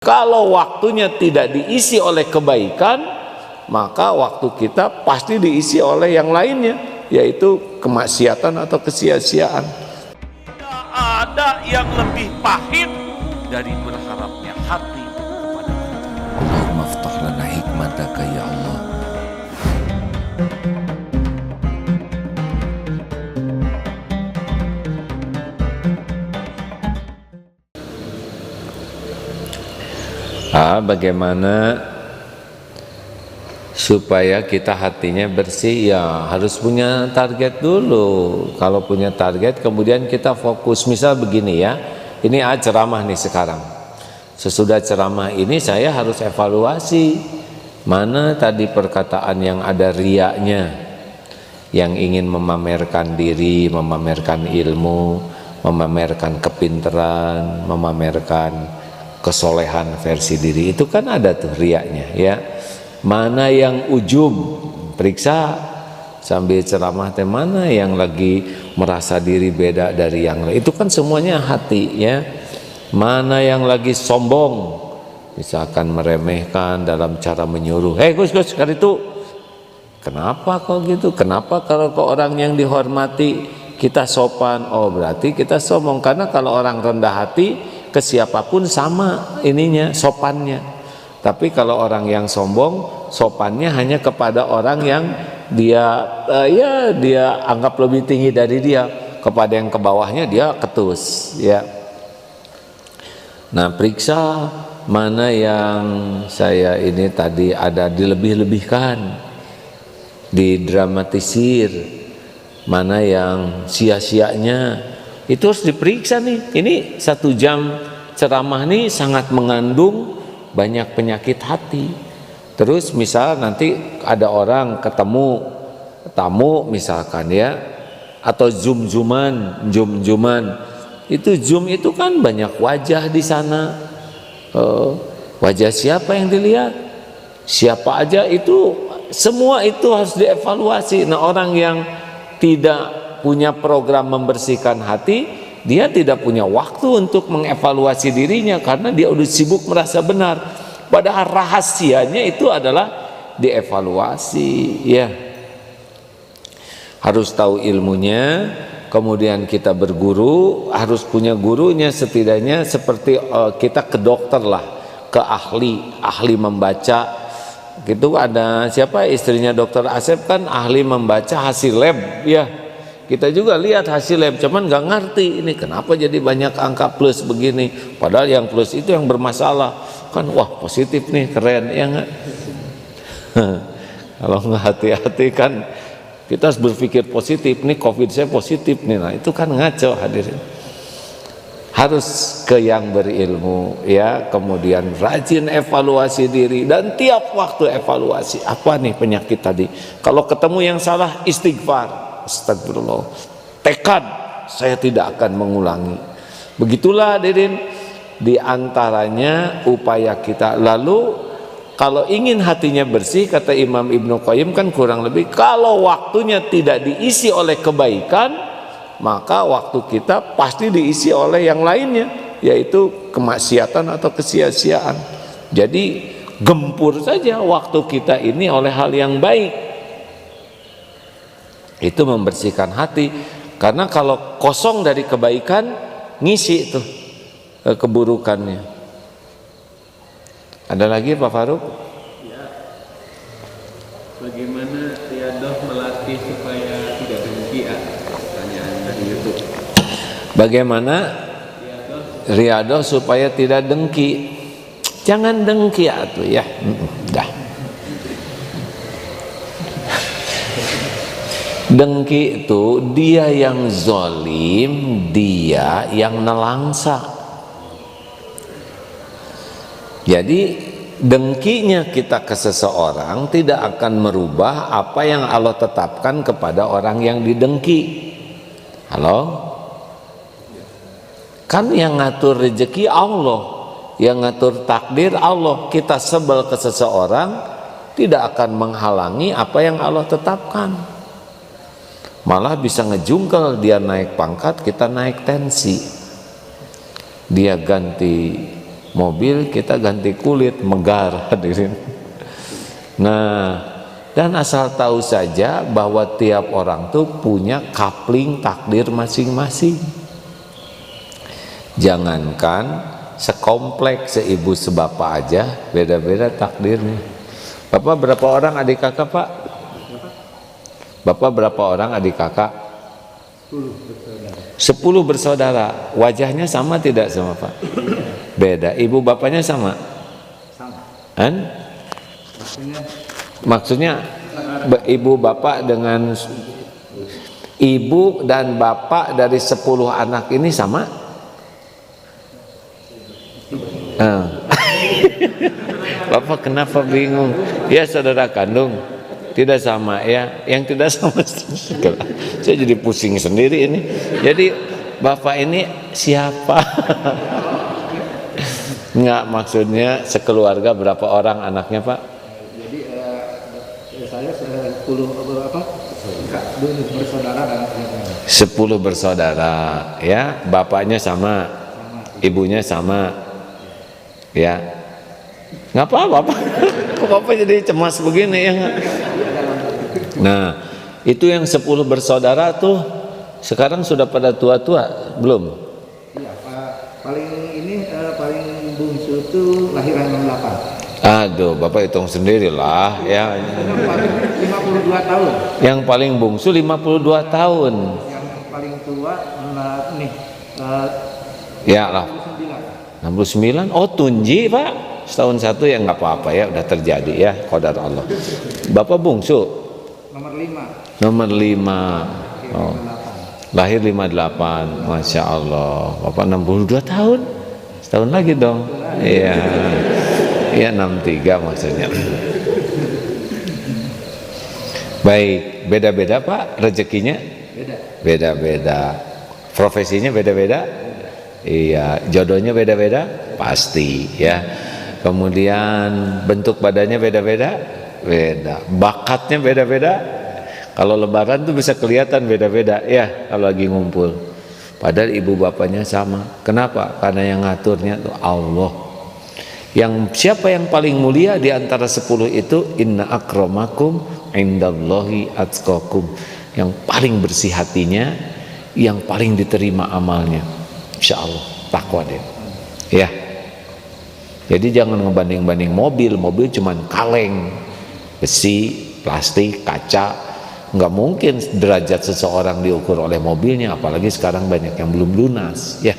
Kalau waktunya tidak diisi oleh kebaikan, maka waktu kita pasti diisi oleh yang lainnya, yaitu kemaksiatan atau kesia-siaan. Tidak ada yang lebih pahit dari berharapnya hati kepada Allah. Allahumma ftah lana hikmataka ya Allah. Bagaimana supaya kita hatinya bersih? Ya harus punya target dulu. Kalau punya target kemudian kita fokus. Misal begini ya, ini ceramah nih sekarang. Sesudah ceramah ini saya harus evaluasi mana tadi perkataan yang ada riaknya, yang ingin memamerkan diri, memamerkan ilmu, memamerkan kepintaran, memamerkan kesolehan versi diri, itu kan ada tuh riaknya ya. Mana yang ujub, periksa sambil ceramah teh, mana yang lagi merasa diri beda dari yang lain, itu kan semuanya hati ya. Mana yang lagi sombong, misalkan meremehkan dalam cara menyuruh, Gus kali itu kenapa kok gitu, kenapa kalau ke orang yang dihormati kita sopan, oh berarti kita sombong. Karena kalau orang rendah hati ke siapapun sama ininya, sopannya. Tapi kalau orang yang sombong, sopannya hanya kepada orang yang dia dia anggap lebih tinggi dari dia. Kepada yang ke bawahnya dia ketus ya. Nah, periksa mana yang saya ini tadi ada dilebih-lebihkan, didramatisir, mana yang sia-sianya. Itu harus diperiksa nih. Ini 1 jam ceramah nih sangat mengandung banyak penyakit hati. Terus misal nanti ada orang ketemu tamu misalkan ya, atau zoom-zooman. Itu zoom itu kan banyak wajah di sana. Wajah siapa yang dilihat? Siapa aja itu, semua itu harus dievaluasi. Nah, orang yang tidak punya program membersihkan hati, dia tidak punya waktu untuk mengevaluasi dirinya karena dia udah sibuk merasa benar. Padahal rahasianya itu adalah dievaluasi ya. Harus tahu ilmunya, kemudian kita berguru, harus punya gurunya setidaknya seperti kita ke dokter lah, ke ahli membaca. Gitu ada siapa istrinya Dokter Asep kan ahli membaca hasil lab ya. Kita juga lihat hasil lab, cuman nggak ngerti ini kenapa jadi banyak angka plus begini. Padahal yang plus itu yang bermasalah kan. Wah positif nih, keren ya nggak? Kalau nggak hati-hati kan kita harus berpikir positif. Nih COVID saya positif nih, nah itu kan ngaco hadirin. Harus ke yang berilmu ya, kemudian rajin evaluasi diri dan tiap waktu evaluasi apa nih penyakit tadi. Kalau ketemu yang salah istighfar. Astagfirullah, tekad saya tidak akan mengulangi. Begitulah hadirin, diantaranya upaya kita. Lalu kalau ingin hatinya bersih, kata Imam Ibnu Qayyim kan kurang lebih, kalau waktunya tidak diisi oleh kebaikan, maka waktu kita pasti diisi oleh yang lainnya, yaitu kemaksiatan atau kesia-siaan. Jadi gempur saja waktu kita ini oleh hal yang baik. Itu membersihkan hati. Karena kalau kosong dari kebaikan, ngisi itu keburukannya. Ada lagi Pak Faruk? Ya. Bagaimana riadah melatih supaya tidak dengki? Pertanyaan dari YouTube. Bagaimana riadah supaya tidak dengki? Jangan dengki atuh ya. Dah. Dengki itu dia yang zolim, dia yang nelangsa. Jadi dengkinya kita ke seseorang tidak akan merubah apa yang Allah tetapkan kepada orang yang didengki. Halo? Kan yang ngatur rezeki Allah, yang ngatur takdir Allah. Kita sebel ke seseorang tidak akan menghalangi apa yang Allah tetapkan. Malah bisa ngejungkel, dia naik pangkat, kita naik tensi. Dia ganti mobil kita ganti kulit, megar hadirin. Nah, dan asal tahu saja bahwa tiap orang tuh punya kapling takdir masing-masing. Jangankan sekompleks, seibu sebapak aja beda-beda takdirnya. Bapak berapa orang adik kakak, Pak? Bapak berapa orang adik kakak? 10 bersaudara. Wajahnya sama tidak sama Pak? Beda. Ibu bapaknya sama? Sama. Maksudnya ibu bapak dengan ibu dan bapak dari 10 anak ini sama? Bapak kenapa bingung? Ya saudara kandung tidak sama ya. Yang tidak sama saya jadi pusing sendiri ini. Jadi bapak ini siapa? Enggak, maksudnya sekeluarga berapa orang anaknya Pak? Jadi saya 10 bersaudara dan 10 bersaudara ya. Bapaknya sama, ibunya sama ya. Nggak apa-apa. Kok Bapak jadi cemas begini ya? Nah, itu yang 10 bersaudara tuh sekarang sudah pada tua-tua belum? Iya, paling bungsu itu lahiran 68. Aduh, Bapak hitung sendirilah ya. 52 tahun. Yang paling bungsu 52 tahun. Yang paling tua Ya lah. 69. Oh, tunji Pak. Setahun satu ya nggak apa-apa ya, udah terjadi ya, qadar Allah. Bapak bungsu? Nomor 5. Nomor 5. Oh. Lahir 58. Masya Allah. Bapak 62 tahun. Setahun lagi dong. Iya. Iya 63 maksudnya. Baik, beda-beda Pak rezekinya? Beda-beda. Profesinya beda-beda? Iya, jodohnya beda-beda? Pasti ya. Kemudian bentuk badannya beda-beda? Beda. Bakatnya beda-beda? Kalau lebaran tuh bisa kelihatan beda-beda ya kalau lagi ngumpul. Padahal ibu bapaknya sama. Kenapa? Karena yang ngaturnya tuh Allah. Yang siapa yang paling mulia di antara 10 itu? Inna akramakum indallahi atqakum. Yang paling bersih hatinya, yang paling diterima amalnya. Insyaallah takwa deh. Ya. Jadi jangan ngebanding-banding mobil cuman kaleng, besi, plastik, kaca. Nggak mungkin derajat seseorang diukur oleh mobilnya, apalagi sekarang banyak yang belum lunas ya.